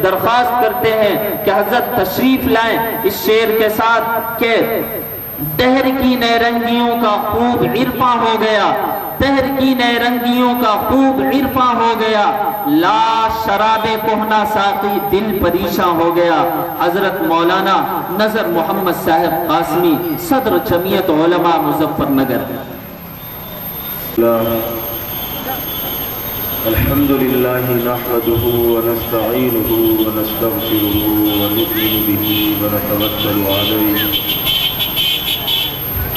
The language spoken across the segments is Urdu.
درخواست کرتے ہیں کہ حضرت تشریف لائیں اس شعر کے ساتھ کہ دہر کی نیرنگیوں کا خوب عرفاں ہو گیا، دہر کی نیرنگیوں کا خوب عرفاں ہو گیا، لا شراب کہنا ساقی دل پریشاں ہو گیا۔ حضرت مولانا نظر محمد صاحب قاسمی، صدر جمعیت علماء مظفر نگر۔ الحمدللہ نحمده ونستعینه ونستغفره ونؤمن به ونتوکل علیہ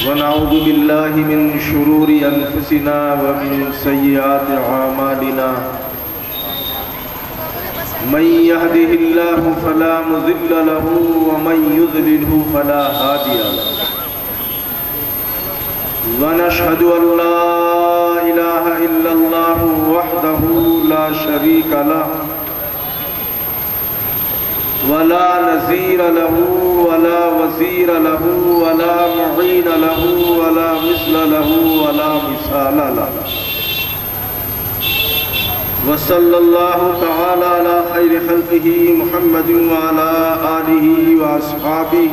ونعوذ باللہ من شرور انفسنا ومن سیئات اعمالنا من يهده اللہ فلا مضل له ومن يضلله فلا هادی له ونشهد ان لا الہ الا اللہ وحدہ لا شریک له ولا نظیر له ولا وزیر له ولا معین له ولا مثل له ولا مثال له وصلی اللہ تعالی علی خیر خلقہ محمد وعلی آلہ واصحابہ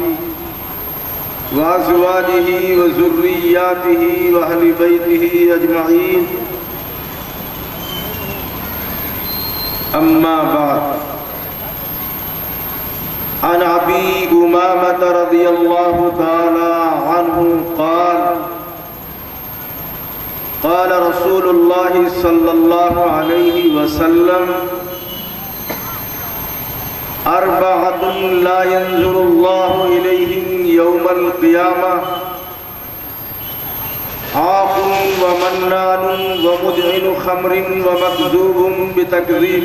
وازواجہ وذریاتہ واہل بیتہ اجمعین، اما بعد۔ عن ابی امامۃ رضی اللہ تعالی عنہ قال قال رسول اللہ صلی اللہ علیہ وسلم اربعۃ لا ينظر اللہ الیہم یوم القیامہ عاق ومنان ومدعن خمر ومکذوب بتکذیب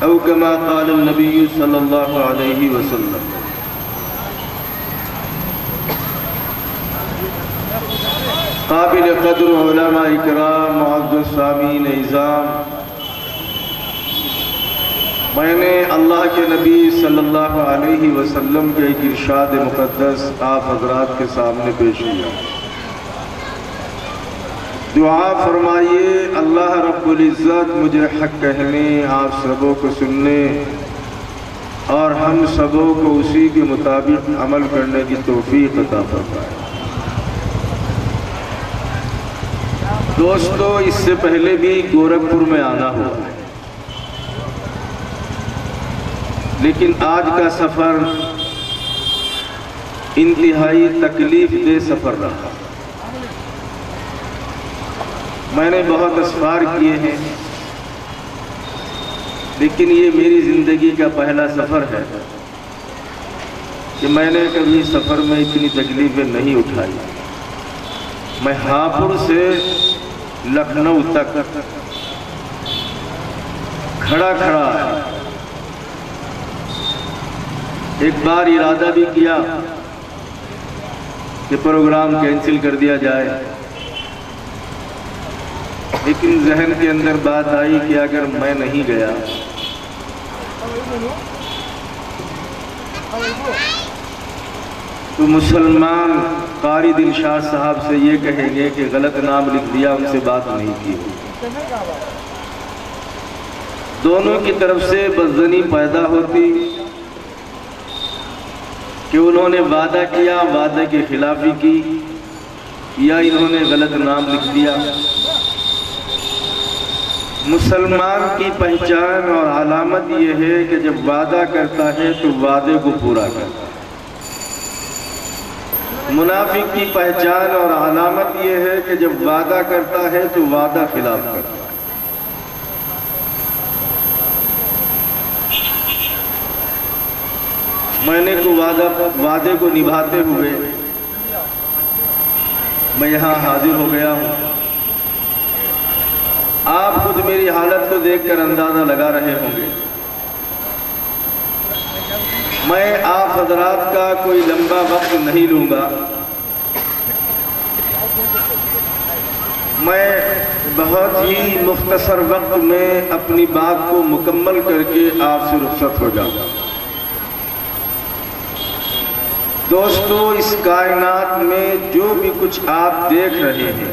او کما قال النبی صلی اللہ علیہ وسلم۔ قابل قدر علماء اکرام، معزز سامعین اعظام، میں نے اللہ کے نبی صلی اللہ علیہ وسلم کے ایک ارشاد مقدس آپ حضرات کے سامنے پیش کیا۔ دعا فرمائیے اللہ رب العزت مجھے حق کہنے، آپ سبوں کو سننے اور ہم سبوں کو اسی کے مطابق عمل کرنے کی توفیق عطا فرمائے۔ دوستو، اس سے پہلے بھی گورکھپور میں آنا ہوا ہے، لیکن آج کا سفر انتہائی تکلیف دہ سفر رہا۔ میں نے بہت اسفار کیے ہیں، لیکن یہ میری زندگی کا پہلا سفر ہے کہ میں نے کبھی سفر میں اتنی تکلیفیں نہیں اٹھائی۔ میں ہاپوڑ سے لکھنؤ تک کھڑا ایک بار ارادہ بھی کیا کہ پروگرام کینسل کر دیا جائے، لیکن ذہن کے اندر بات آئی کہ اگر میں نہیں گیا تو مسلمان قاری دلشاد صاحب سے یہ کہیں گے کہ غلط نام لکھ دیا، ان سے بات نہیں کی۔ دونوں کی طرف سے بدظنی پیدا ہوتی کہ انہوں نے وعدہ کیا، وعدے کی خلافی کی، یا انہوں نے غلط نام لکھ دیا۔ مسلمان کی پہچان اور علامت یہ ہے کہ جب وعدہ کرتا ہے تو وعدے کو پورا کرتا ہے۔ منافق کی پہچان اور علامت یہ ہے کہ جب وعدہ کرتا ہے تو وعدہ خلاف کرتا ہے۔ میں نے وعدے کو نبھاتے ہوئے میں یہاں حاضر ہو گیا ہوں۔ آپ خود میری حالت کو دیکھ کر اندازہ لگا رہے ہوں گے۔ میں آپ حضرات کا کوئی لمبا وقت نہیں لوں گا، میں بہت ہی مختصر وقت میں اپنی بات کو مکمل کر کے آپ سے رخصت ہو جاؤں گا۔ دوستو، اس کائنات میں جو بھی کچھ آپ دیکھ رہے ہیں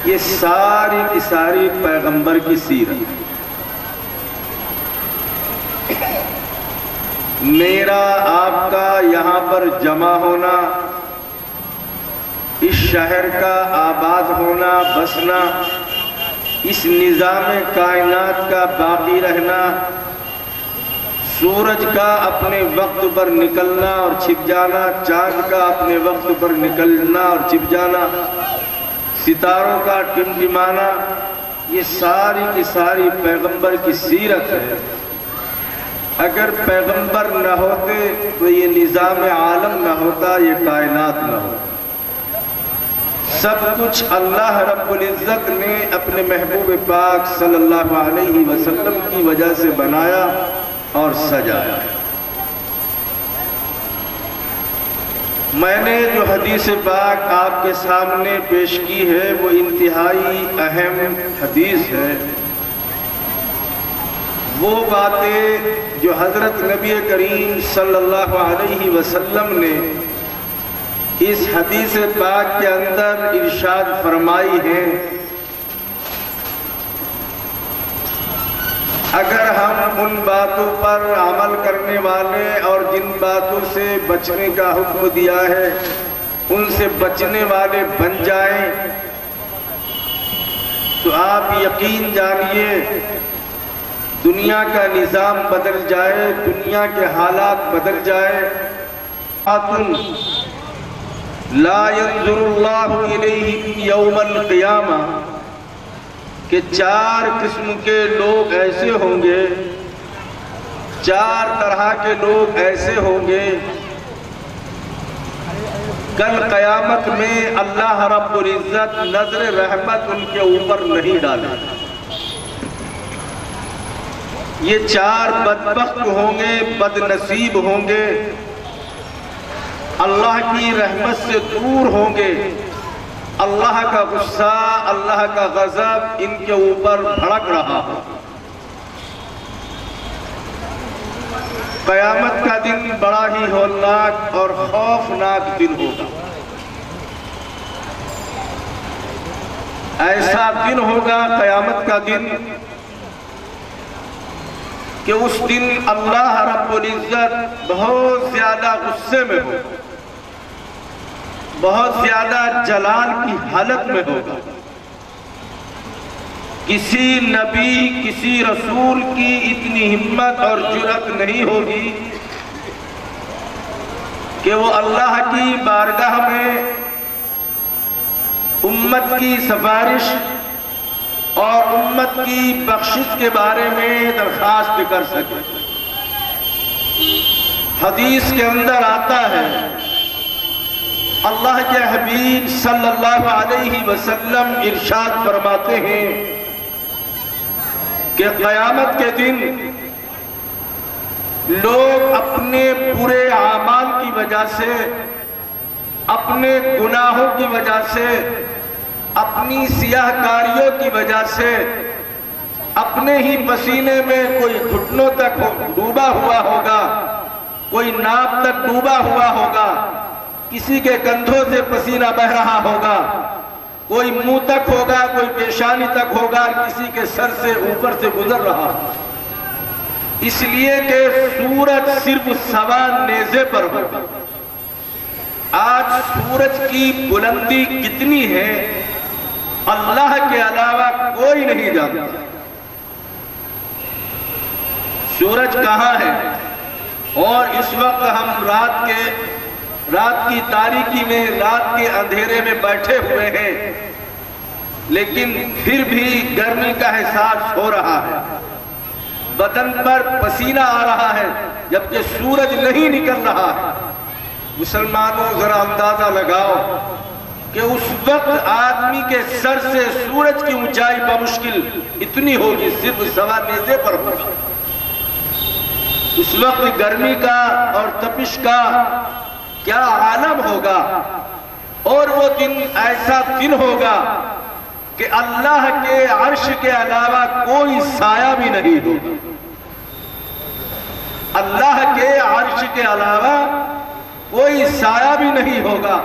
یہ ساری کی ساری پیغمبر کی سیرت، میرا آپ کا یہاں پر جمع ہونا، اس شہر کا آباد ہونا، بسنا، اس نظام کائنات کا باقی رہنا، سورج کا اپنے وقت پر نکلنا اور چھپ جانا، چاند کا اپنے وقت پر نکلنا اور چھپ جانا، ستاروں کا ٹمٹمانا، یہ ساری کی ساری پیغمبر کی سیرت ہے۔ اگر پیغمبر نہ ہوتے تو یہ نظام عالم نہ ہوتا، یہ کائنات نہ ہوتا۔ سب کچھ اللہ رب العزت نے اپنے محبوب پاک صلی اللہ علیہ وسلم کی وجہ سے بنایا اور سجایا۔ میں نے جو حدیث پاک آپ کے سامنے پیش کی ہے وہ انتہائی اہم حدیث ہے۔ وہ باتیں جو حضرت نبی کریم صلی اللہ علیہ وسلم نے اس حدیث پاک کے اندر ارشاد فرمائی ہیں، اگر ہم ان باتوں پر عمل کرنے والے اور جن باتوں سے بچنے کا حکم دیا ہے ان سے بچنے والے بن جائیں تو آپ یقین جانیے دنیا کا نظام بدل جائے، دنیا کے حالات بدل جائے۔ لا ينظر اللہ الیہم یوم القیامہ کہ 4 قسم کے لوگ ایسے ہوں گے، 4 طرح کے لوگ ایسے ہوں گے، کل قیامت میں اللہ رب العزت نظر رحمت ان کے اوپر نہیں ڈالے۔ یہ 4 بدبخت ہوں گے، بد نصیب ہوں گے، اللہ کی رحمت سے دور ہوں گے، اللہ کا غصہ، اللہ کا غضب ان کے اوپر بھڑک رہا ہو۔ قیامت کا دن بڑا ہی ہولناک اور خوفناک دن ہوگا۔ ایسا دن ہوگا قیامت کا دن کہ اس دن اللہ رب العزت بہت زیادہ غصے میں ہو، بہت زیادہ جلال کی حالت میں ہوگا۔ کسی نبی، کسی رسول کی اتنی ہمت اور جرأت نہیں ہوگی کہ وہ اللہ کی بارگاہ میں امت کی سفارش اور امت کی بخشش کے بارے میں درخواست کر سکے۔ حدیث کے اندر آتا ہے اللہ کے حبیب صلی اللہ علیہ وسلم ارشاد فرماتے ہیں کہ قیامت کے دن لوگ اپنے برے اعمال کی وجہ سے، اپنے گناہوں کی وجہ سے، اپنی سیاہ کاریوں کی وجہ سے، اپنے ہی پسینے میں کوئی گھٹنوں تک ڈوبا ہوا ہوگا، کوئی ناپ تک ڈوبا ہوا ہوگا، کسی کے کندھوں سے پسینہ بہ رہا ہوگا، کوئی منہ تک ہوگا، کوئی پیشانی تک ہوگا، کسی کے سر سے اوپر سے گزر رہا ہوگا، اس لیے کہ سورج صرف سوا نیزے پر ہوگا۔ آج سورج کی بلندی کتنی ہے اللہ کے علاوہ کوئی نہیں جانتا۔ سورج کہاں ہے؟ اور اس وقت ہم رات کی تاریکی میں، رات کے اندھیرے میں بیٹھے ہوئے ہیں، لیکن پھر بھی گرمی کا احساس ہو رہا ہے، بدن پر پسینہ آ رہا ہے جبکہ سورج نہیں نکل رہا ہے۔ مسلمانوں ذرا اندازہ لگاؤ کہ اس وقت آدمی کے سر سے سورج کی اونچائی بمشکل اتنی ہوگی، صرف سوا نیزے پر ہوگا۔ اس وقت گرمی کا اور تپش کا کیا عالم ہوگا، اور وہ دن ایسا دن ہوگا کہ اللہ کے عرش کے علاوہ کوئی سایہ بھی نہیں ہوگا۔ اللہ کے عرش کے علاوہ کوئی سایہ بھی نہیں ہوگا۔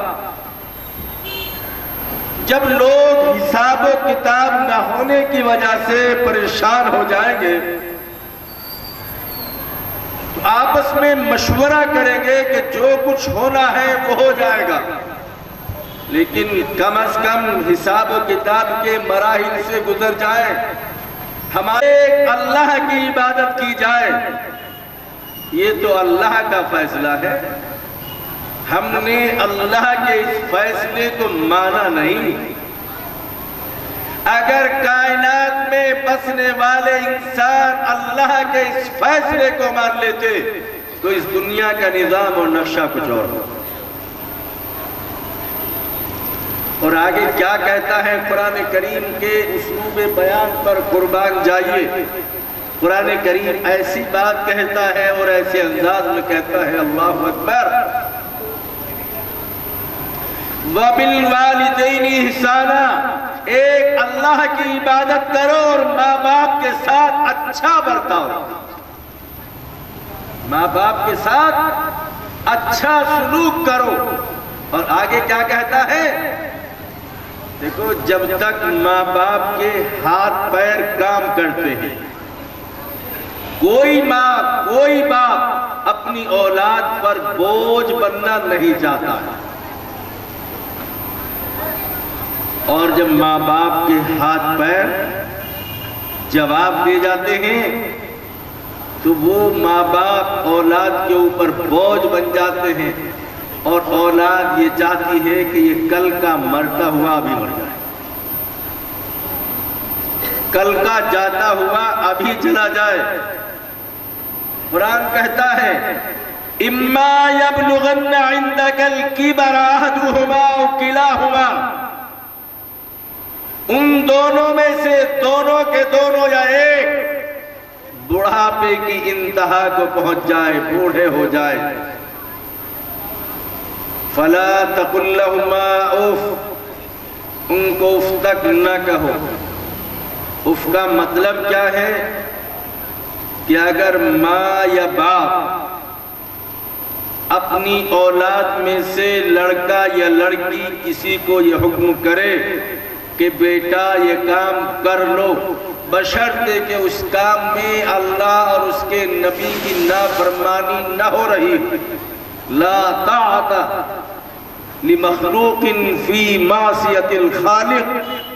جب لوگ حساب و کتاب نہ ہونے کی وجہ سے پریشان ہو جائیں گے تو آپس میں مشورہ کریں گے کہ جو کچھ ہونا ہے وہ ہو جائے گا، لیکن کم از کم حساب و کتاب کے مراحل سے گزر جائے، ہمارے اللہ کی عبادت کی جائے، یہ تو اللہ کا فیصلہ ہے۔ ہم نے اللہ کے اس فیصلے کو مانا نہیں۔ اگر کائنات میں بسنے والے انسان اللہ کے اس فیصلے کو مان لیتے تو اس دنیا کا نظام اور نقشہ کچھ اور ہوتا۔ اور آگے کیا کہتا ہے قرآن کریم کے اسلوب بیان پر قربان جائیے۔ قرآن کریم ایسی بات کہتا ہے اور ایسے انداز میں کہتا ہے، اللہ اکبر، وَبِالْوَالِدَيْنِ اِحْسَانًا، ایک اللہ کی عبادت کرو اور ماں باپ کے ساتھ اچھا برتاؤ، ماں باپ کے ساتھ اچھا سلوک کرو۔ اور آگے کیا کہتا ہے؟ دیکھو، جب تک ماں باپ کے ہاتھ پیر کام کرتے ہیں، کوئی ماں کوئی باپ اپنی اولاد پر بوجھ بننا نہیں چاہتا ہے، اور جب ماں باپ کے ہاتھ پیر جواب دے جاتے ہیں تو وہ ماں باپ اولاد کے اوپر بوجھ بن جاتے ہیں، اور اولاد یہ چاہتی ہے کہ یہ کل کا مرتا ہوا ابھی مر جائے، کل کا جاتا ہوا ابھی چلا جائے۔ قرآن کہتا ہے، اِمَّا يَبْلُغَنَّ عِنْدَكَ الْكِبَرَ أَحَدُهُمَا أَوْ كِلَاهُمَا، ان دونوں میں سے دونوں کے دونوں یا ایک بڑھاپے کی انتہا کو پہنچ جائے، بوڑھے ہو جائے، فَلَا تَقُلْ لَهُمَا اُف، ان کو اف تک نہ کہو۔ اف کا مطلب کیا ہے کہ اگر ماں یا باپ اپنی اولاد میں سے لڑکا یا لڑکی کسی کو یہ حکم کرے کہ بیٹا یہ کام کر لو، بشرطے کہ اس کام میں اللہ اور اس کے نبی کی نافرمانی نہ ہو رہی، لا طاعت لمخلوق فی معصیت الخالق،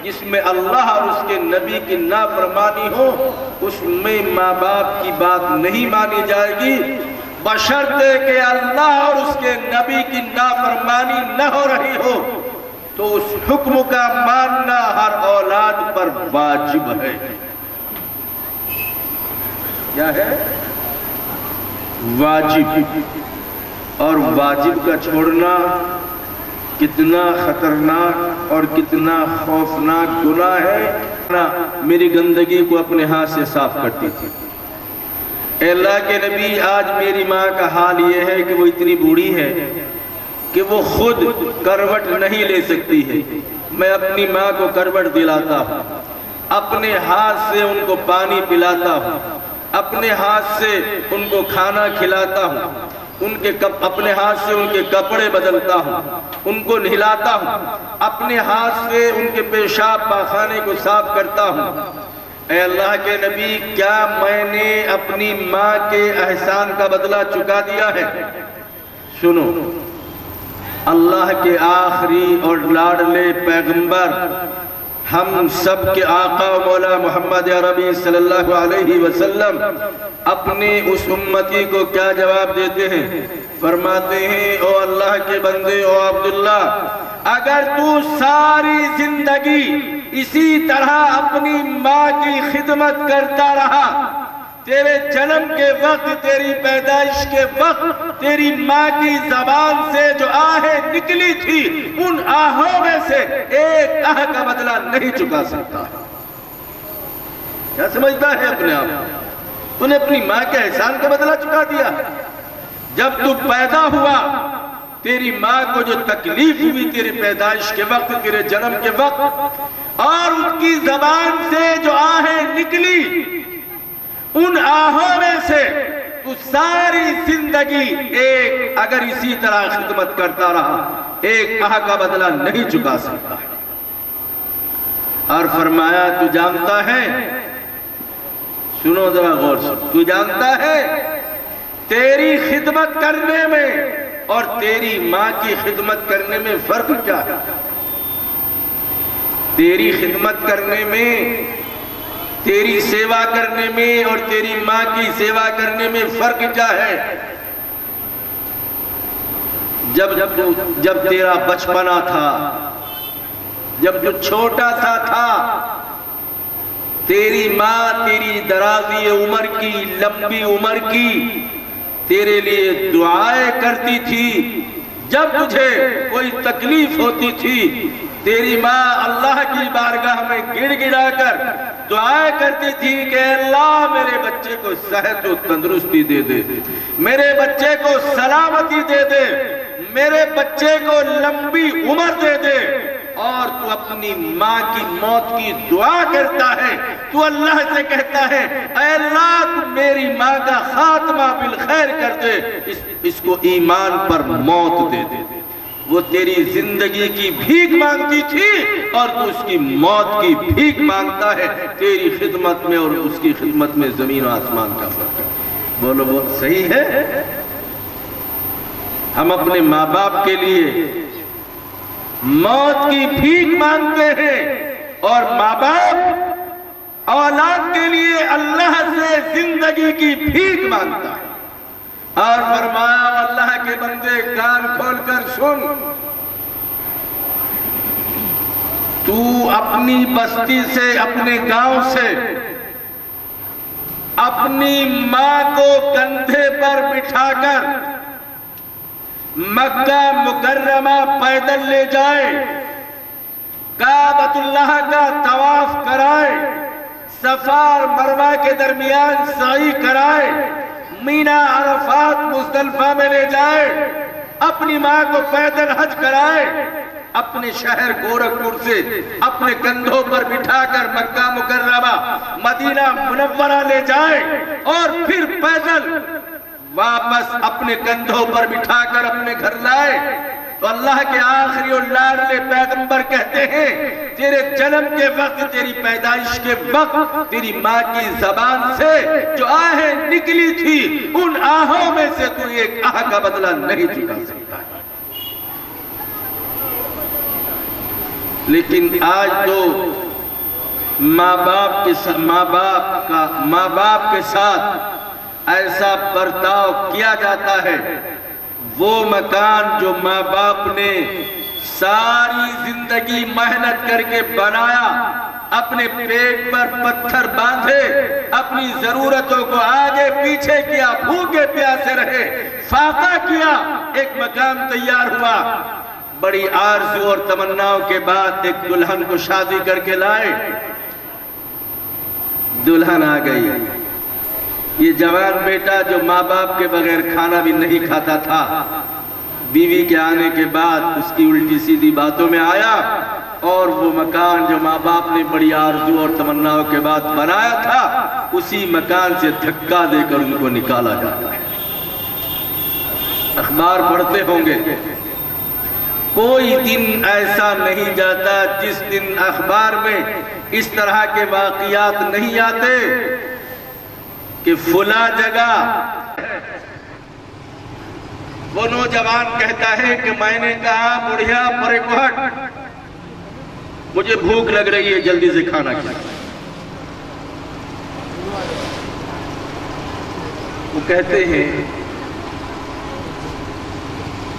جس میں اللہ اور اس کے نبی کی نافرمانی ہو، اس میں ماں باپ کی بات نہیں مانی جائے گی، بشرطے کہ اللہ اور اس کے نبی کی نافرمانی نہ ہو رہی ہو، تو اس حکم کا ماننا ہر اولاد پر واجب ہے۔ کیا ہے؟ واجب۔ اور واجب کا چھوڑنا کتنا خطرناک اور کتنا خوفناک گناہ ہے۔ میری گندگی کو اپنے ہاتھ سے صاف کرتی تھی، اے اللہ کے نبی، آج میری ماں کا حال یہ ہے کہ وہ اتنی بوڑھی ہے کہ وہ خود کروٹ نہیں لے سکتی ہے، میں اپنی ماں کو کروٹ دلاتا ہوں، اپنے ہاتھ سے ان کو پانی پلاتا ہوں، اپنے ہاتھ سے ان کو کھانا کھلاتا ہوں، اپنے ہاتھ سے ان کے کپڑے بدلتا ہوں، ان کو نہلاتا ہوں، اپنے ہاتھ سے ان کے پیشاب پاخانے کو صاف کرتا ہوں۔ اے اللہ کے نبی، کیا میں نے اپنی ماں کے احسان کا بدلہ چکا دیا ہے؟ سنو، اللہ کے آخری اور لاڈلے پیغمبر، ہم سب کے آقا و مولا محمد عربی صلی اللہ علیہ وسلم اپنے اس امتی کو کیا جواب دیتے ہیں؟ فرماتے ہیں، او اللہ کے بندے، او عبداللہ، اگر تو ساری زندگی اسی طرح اپنی ماں کی خدمت کرتا رہا، تیرے جنم کے وقت، تیری پیدائش کے وقت تیری ماں کی زبان سے جو آہیں نکلی تھی، ان آہوں میں سے ایک آہ کا بدلہ نہیں چکا سکتا۔ کیا سمجھتا ہے اپنے آپ؟ تو نے اپنی ماں کے احسان کا بدلہ چکا دیا۔ جب تو پیدا ہوا، تیری ماں کو جو تکلیف ہوئی تیری پیدائش کے وقت، تیرے جنم کے وقت، اور ان کی زبان سے جو آہیں نکلی، ان آہوں میں سے تو ساری زندگی ایک اگر اسی طرح خدمت کرتا رہا، ایک آہ کا بدلہ نہیں چکا سکتا۔ اور فرمایا، تو جانتا ہے، سنو ذرا غور سے، تو جانتا ہے تیری خدمت کرنے میں اور تیری ماں کی خدمت کرنے میں فرق کیا ہے؟ تیری خدمت کرنے میں، تیری سیوا کرنے میں اور تیری ماں کی سیوا کرنے میں فرق کیا ہے؟ جب تیرا بچپنا تھا، جب تو چھوٹا سا تھا، تیری ماں تیری درازی عمر کی، لمبی عمر کی تیرے لیے دعائیں کرتی تھی۔ جب تجھے کوئی تکلیف ہوتی تھی، تیری ماں اللہ کی بارگاہ میں گڑ گڑا کر دعائیں کرتی تھی کہ اللہ میرے بچے کو صحت و تندرستی دے دے، میرے بچے کو سلامتی دے دے، میرے بچے کو لمبی عمر دے دے۔ اور تو اپنی ماں کی موت کی دعا کرتا ہے، تو اللہ سے کہتا ہے اے اللہ تو میری ماں کا خاتمہ بالخیر کر دے، اس کو ایمان پر موت دے دے۔ وہ تیری زندگی کی بھیک مانگتی تھی اور تو اس کی موت کی بھیک مانگتا ہے۔ تیری خدمت میں اور اس کی خدمت میں زمین و آسمان کا فرق ہے۔ بولو وہ صحیح ہے؟ ہم اپنے ماں باپ کے لیے موت کی بھیک مانگتے ہیں اور ماں باپ اولاد کے لیے اللہ سے زندگی کی بھیک مانگتا ہے۔ اور فرمایا اللہ کے بندے کان کھول کر سن، تو اپنی بستی سے، اپنے گاؤں سے اپنی ماں کو کندھے پر بٹھا کر مکہ مکرمہ پیدل لے جائے، کعبۃ اللہ کا طواف کرائے، صفا اور مروہ کے درمیان سعی کرائے، مینا عرفات مزدلفہ میں لے جائے، اپنی ماں کو پیدل حج کرائے، اپنے شہر گورکھپور سے اپنے کندھوں پر بٹھا کر مکہ مکرمہ مدینہ منورہ لے جائے اور پھر پیدل واپس اپنے کندھوں پر بٹھا کر اپنے گھر لائے، تو اللہ کے آخری اور لاڈلے پیغمبر کہتے ہیں تیرے جنم کے وقت، تیری پیدائش کے وقت تیری ماں کی زبان سے جو آہیں نکلی تھی، ان آہوں میں سے تو ایک آہ کا بدلہ نہیں چکا سکتا۔ لیکن آج تو ماں باپ کے ساتھ ایسا برتاؤ کیا جاتا ہے، وہ مکان جو ماں باپ نے ساری زندگی محنت کر کے بنایا، اپنے پیٹ پر پتھر باندھے، اپنی ضرورتوں کو آگے پیچھے کیا، بھوکے پیاسے رہے، فاقہ کیا، ایک مکان تیار ہوا، بڑی آرزو اور تمناؤں کے بعد ایک دلہن کو شادی کر کے لائے، دلہن آ گئی، یہ جوان بیٹا جو ماں باپ کے بغیر کھانا بھی نہیں کھاتا تھا، بیوی کے آنے کے بعد اس کی الٹی سیدھی باتوں میں آیا، اور وہ مکان جو ماں باپ نے بڑی آرزو اور تمناؤں کے بعد بنایا تھا، اسی مکان سے دھکا دے کر ان کو نکالا جاتا ہے۔ اخبار پڑھتے ہوں گے، کوئی دن ایسا نہیں جاتا جس دن اخبار میں اس طرح کے واقعات نہیں آتے کہ فلاں جگہ وہ نوجوان کہتا ہے کہ میں نے کہا بڑھیا پرے کو ہٹ، مجھے بھوک لگ رہی ہے، جلدی سے کھانا کھلا۔ وہ کہتے ہیں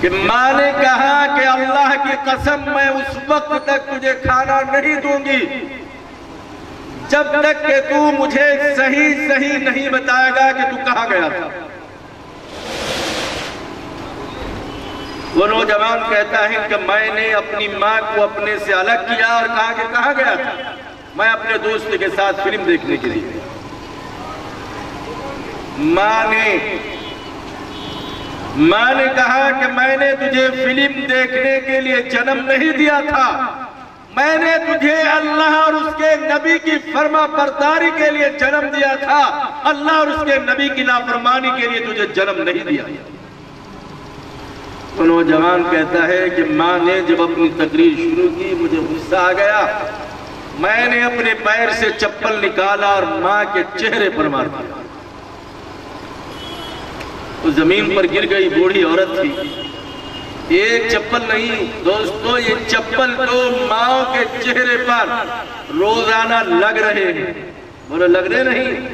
کہ ماں نے کہا کہ اللہ کی قسم میں اس وقت تک تجھے کھانا نہیں دوں گی جب تک کہ تو مجھے صحیح نہیں بتائے گا کہ تو کہاں گیا تھا۔ وہ نوجوان کہتا ہے کہ میں نے اپنی ماں کو اپنے سے الگ کیا اور کہا کہ کہاں گیا تھا، میں اپنے دوست کے ساتھ فلم دیکھنے کے لیے۔ ماں نے کہا کہ میں نے تجھے فلم دیکھنے کے لیے جنم نہیں دیا تھا، میں نے تجھے اللہ اور اس کے نبی کی فرما برداری کے لیے جنم دیا تھا، اللہ اور اس کے نبی کی نافرمانی کے لیے تجھے جنم نہیں دیا۔ وہ نوجوان کہتا ہے کہ ماں نے جب اپنی تقریر شروع کی مجھے غصہ آ گیا، میں نے اپنے پیر سے چپل نکالا اور ماں کے چہرے پر مار دیا۔ وہ زمین پر گر گئی، بوڑھی عورت تھی، ایک چپل نہیں دوستو، یہ چپل تو ماں کے چہرے پر روزانہ لگ رہے ہیں۔ بولو لگ رہے نہیں،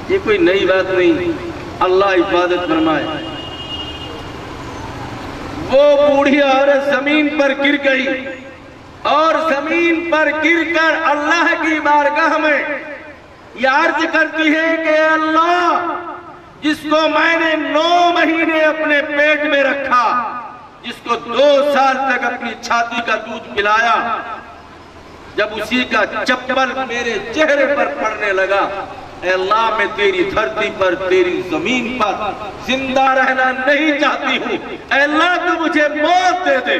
یہ کوئی نئی بات نہیں، اللہ حفاظت فرمائے۔ وہ بوڑھی عورت زمین پر گر گئی اور زمین پر گر کر اللہ کی بارگاہ میں یہ عرض کرتی ہے کہ اللہ، جس کو میں نے 9 مہینے اپنے پیٹ میں رکھا، جس کو 2 سال تک اپنی چھاتی کا دودھ پلایا، جب اسی کا چپل میرے چہرے پر پڑنے لگا، اے اللہ میں تیری دھرتی پر، تیری زمین پر زندہ رہنا نہیں چاہتی ہوں، اے اللہ تو مجھے موت دے دے۔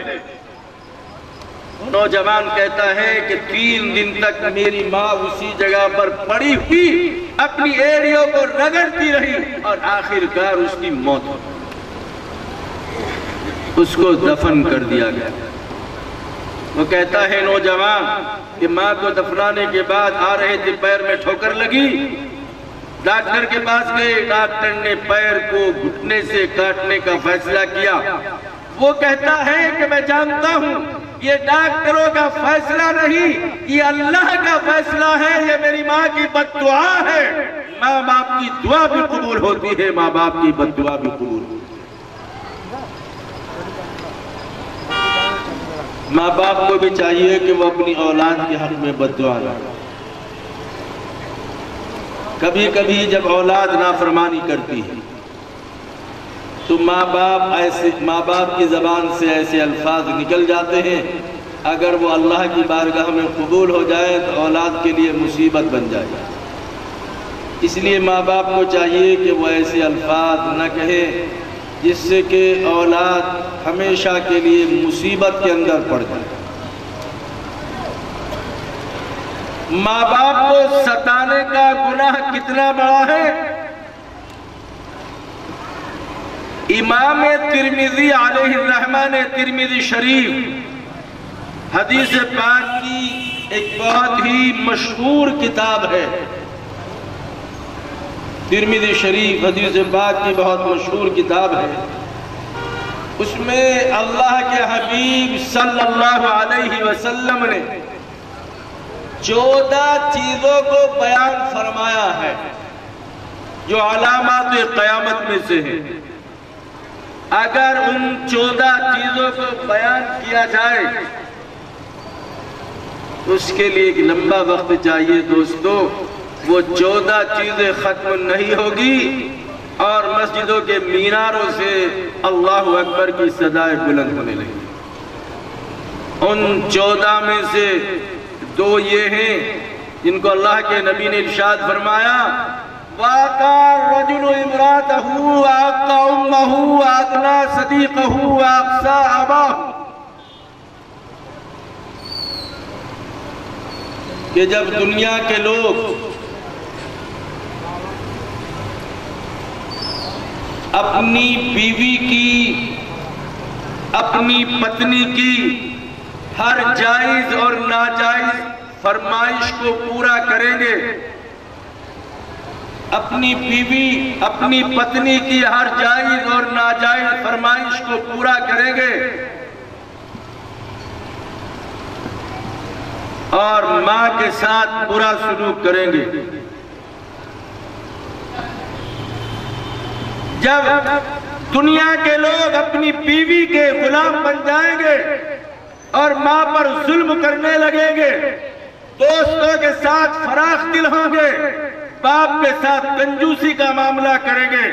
نوجوان کہتا ہے کہ 3 دن تک میری ماں اسی جگہ پر پڑی ہوئی اپنی ایڑیوں کو رگڑتی رہی اور آخر کار اس کی موت ہو، اس کو دفن کر دیا گیا۔ وہ کہتا ہے نوجوان کہ ماں کو دفنانے کے بعد آ رہے تھے، پیر میں ٹھوکر لگی، ڈاکٹر کے پاس گئے، ڈاکٹر نے پیر کو گھٹنے سے کاٹنے کا فیصلہ کیا۔ وہ کہتا ہے کہ میں جانتا ہوں یہ ڈاکٹروں کا فیصلہ نہیں، یہ اللہ کا فیصلہ ہے، یہ میری ماں کی بد دعا ہے۔ ماں باپ کی دعا بھی قبول ہوتی ہے، ماں باپ کی بد دعا بھی قبول ہوتی ہے۔ ماں باپ کو بھی چاہیے کہ وہ اپنی اولاد کے حق میں بد دعا نہ کرے۔ کبھی کبھی جب اولاد نافرمانی کرتی ہے تو ماں باپ کی زبان سے ایسے الفاظ نکل جاتے ہیں، اگر وہ اللہ کی بارگاہ میں قبول ہو جائے تو اولاد کے لیے مصیبت بن جائے۔ اس لیے ماں باپ کو چاہیے کہ وہ ایسے الفاظ نہ کہے جس سے کہ اولاد ہمیشہ کے لیے مصیبت کے اندر پڑ جائے۔ ماں باپ کو ستانے کا گناہ کتنا بڑا ہے؟ امام ترمذی علیہ الرحمہ نے ترمذی شریف حدیث پاک کی ایک بہت ہی مشہور کتاب ہے، ترمذی شریف حدیث پاک کی بہت مشہور کتاب ہے۔ اس میں اللہ کے حبیب صلی اللہ علیہ وسلم نے 14 چیزوں کو بیان فرمایا ہے جو علامات قیامت میں سے ہیں۔ اگر ان 14 چیزوں کو بیان کیا جائے تو اس کے لیے ایک لمبا وقت چاہیے دوستو، وہ 14 چیزیں ختم نہیں ہوگی اور مسجدوں کے میناروں سے اللہ اکبر کی صدائیں بلند ہونے لگی۔ ان 14 میں سے 2 یہ ہیں جن کو اللہ کے نبی نے ارشاد فرمایا، وَآقَى الرَّجُلُ امْرَأَتَهُ وَآقَّى أُمَّهُ وَأَدْنَى صَدِيقَهُ وَأَقْصَى أَبَاهُ، کہ جب دنیا کے لوگ اپنی بیوی کی، اپنی پتنی کی ہر جائز اور ناجائز فرمائش کو پورا کریں گے، اپنی بیوی، اپنی پتنی کی ہر جائز اور ناجائز فرمائش کو پورا کریں گے اور ماں کے ساتھ برا سلوک کریں گے، جب دنیا کے لوگ اپنی بیوی کے غلام بن جائیں گے اور ماں پر ظلم کرنے لگیں گے، دوستوں کے ساتھ فراخ دل ہوں گے، باپ کے ساتھ کنجوسی کا معاملہ کریں گے،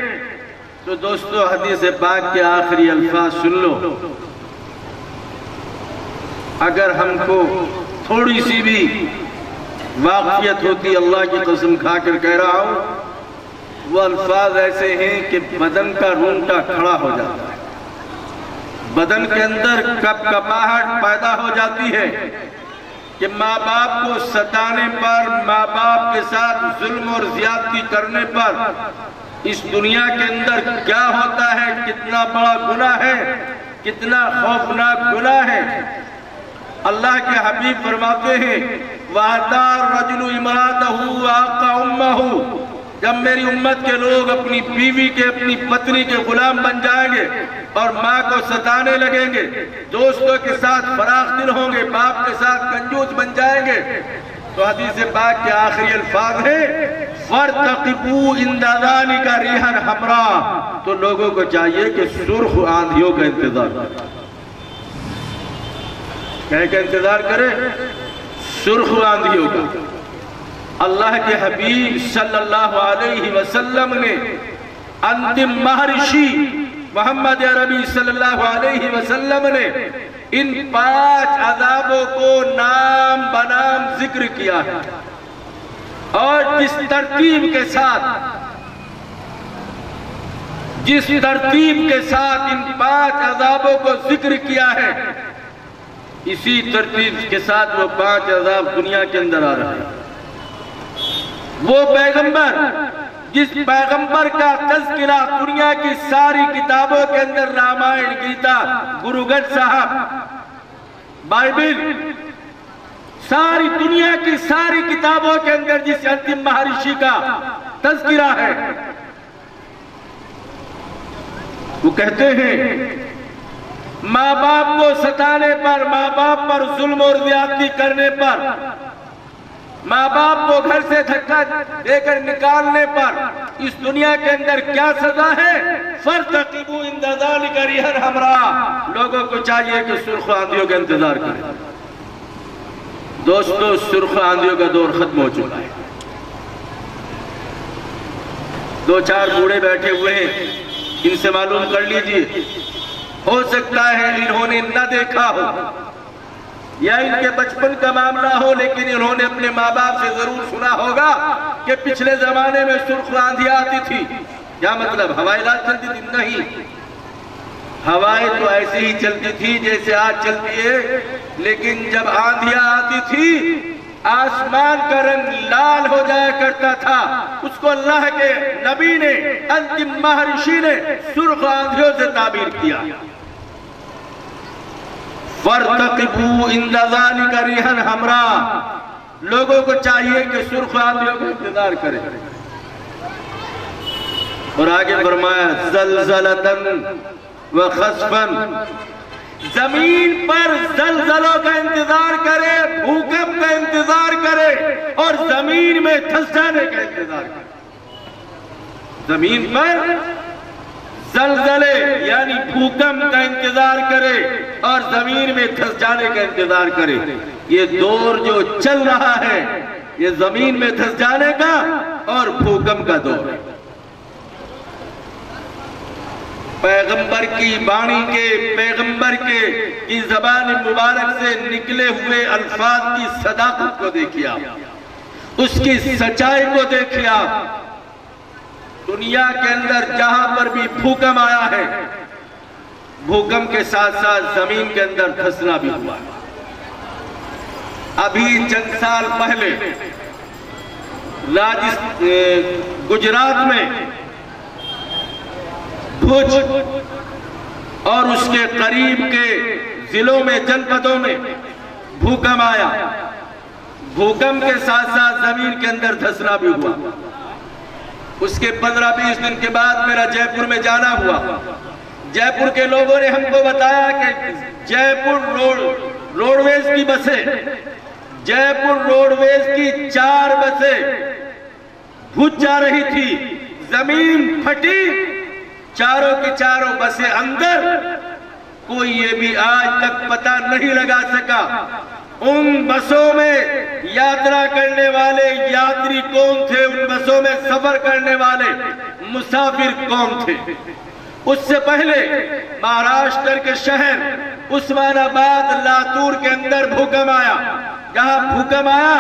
تو دوستو حدیث پاک کے آخری الفاظ سن لو۔ اگر ہم کو تھوڑی سی بھی واقفیت ہوتی، اللہ کی قسم کھا کر کہہ رہا ہوں، وہ الفاظ ایسے ہیں کہ بدن کا رونگٹا کھڑا ہو جاتا ہے، بدن کے اندر کپ کپاہٹ پیدا ہو جاتی ہے کہ ماں باپ کو ستانے پر، ماں باپ کے ساتھ ظلم اور زیادتی کرنے پر اس دنیا کے اندر کیا ہوتا ہے، کتنا بڑا گناہ ہے، کتنا خوفناک گناہ ہے۔ اللہ کے حبیب فرماتے ہیں، وَأَتَى الرَّجُلُ امْرَأَتَهُ وَأَقَّى أُمَّهُ، جب میری امت کے لوگ اپنی بیوی کے اپنی پتنی کے غلام بن جائیں گے اور ماں کو ستانے لگیں گے، دوستوں کے ساتھ فراخ دل ہوں گے، باپ کے ساتھ کنجوس بن جائیں گے، تو حدیث پاک کے آخری الفاظ ہیں فَارْتَقِبُوا عِنْدَ ذَلِكَ رِيحًا حَمْرَاءَ، تو لوگوں کو چاہیے کہ سرخ آندھیوں کا انتظار کریں۔ کہیں کہ انتظار کریں؟ سرخ آندھیوں کا۔ اللہ کے حبیب صلی اللہ علیہ وسلم نے انتم مہرشی محمد عربی صلی اللہ علیہ وسلم نے ان 5 عذابوں کو نام بنام ذکر کیا ہے، اور جس ترتیب کے ساتھ ان 5 عذابوں کو ذکر کیا ہے، اسی ترتیب کے ساتھ وہ 5 عذاب دنیا کے اندر آ رہے ہیں۔ وہ پیغمبر جس پیغمبر کا تذکرہ دنیا کی ساری کتابوں کے اندر رامائن، گیتا، گرو گرنتھ صاحب، بائبل، ساری دنیا کی ساری کتابوں کے اندر جس انتم مہرشی کا تذکرہ ہے، وہ کہتے ہیں ماں باپ کو ستانے پر، ماں باپ پر ظلم اور زیادتی کرنے پر، ماں باپ کو گھر سے دھکا دے کر نکالنے پر اس دنیا کے اندر کیا سزا ہے؟ فَارْتَقِبُوا عِنْدَ ذَلِكَ رِيحًا حَمْرَاءَ، لوگوں کو چاہیے کہ سرخ آندھیوں کا انتظار کریں۔ دوستو، سرخ آندھیوں کا دور ختم ہو چکا ہے۔ 2-4 بوڑھے بیٹھے ہوئے ہیں، ان سے معلوم کر لیجئے، ہو سکتا ہے انہوں نے نہ دیکھا ہو یا ان کے بچپن کا معاملہ ہو، لیکن انہوں نے اپنے ماں باپ سے ضرور سنا ہوگا کہ پچھلے زمانے میں سرخ آندھی آتی تھی۔ کیا مطلب؟ ہوائیں جہاز چلتی تھی؟ نہیں، ہوائیں تو ایسے ہی چلتی تھی جیسے آج چلتی ہے، لیکن جب آندھیاں آتی تھی آسمان کا رنگ لال ہو جایا کرتا تھا۔ اس کو اللہ کے نبی نے، انتم مہرشی نے سرخ آندھیوں سے تعبیر کیا۔ فَارْتَقِبُوا عِنْدَ ذَلِكَ رِيحًا حَمْرَاءَ، لوگوں کو چاہیے کہ سرخ آندھیوں کا انتظار کریں۔ اور آگے فرمایا زَلْزَلَةً وَخَسْفًا، زمین پر زلزلوں کا انتظار کرے، بھوکمپ کا انتظار کرے، اور زمین میں دھس جانے کا انتظار کرے۔ زمین پر زلزلے یعنی بھوکمپ کا انتظار کرے اور زمین میں دھس جانے کا انتظار کرے۔ یہ دور جو چل رہا ہے یہ زمین میں دھس جانے کا اور بھوکمپ کا دور ہے۔ پیغمبر کی بانی کے، پیغمبر کی زبان مبارک سے نکلے ہوئے الفاظ کی صداقت کو دیکھیا، اس کی سچائی کو دیکھیا۔ دنیا کے اندر جہاں پر بھی بھوکم آیا ہے، بھوکم کے ساتھ ساتھ زمین کے اندر دھسنا بھی ہوا ہے۔ ابھی چند سال پہلے گجرات میں بھوج اور اس کے قریب کے ضلعوں میں، جنپدوں میں بھوکم آیا۔ بھوکم کے ساتھ ساتھ زمین کے اندر دھسنا بھی ہوا۔ اس کے 15-20 دن کے بعد میرا جے پور میں جانا ہوا۔ جے پور کے لوگوں نے ہم کو بتایا کہ جے پور روڈویز کی بسیں، جے پور روڈویز کی 4 بسیں بھج جا رہی تھی، زمین پھٹی، چاروں کی چاروں بسیں اندر۔ کوئی یہ بھی آج تک پتہ نہیں لگا سکا ان بسوں میں یاترا کرنے والے یاتری کون تھے، ان بسوں میں سفر کرنے والے مسافر کون تھے۔ اس سے پہلے مہاراشٹر کے شہر عثمان آباد، لاتور کے اندر بھوکم آیا۔ جہاں بھوکم آیا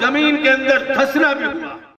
زمین کے اندر دھسنا بھی ہوا۔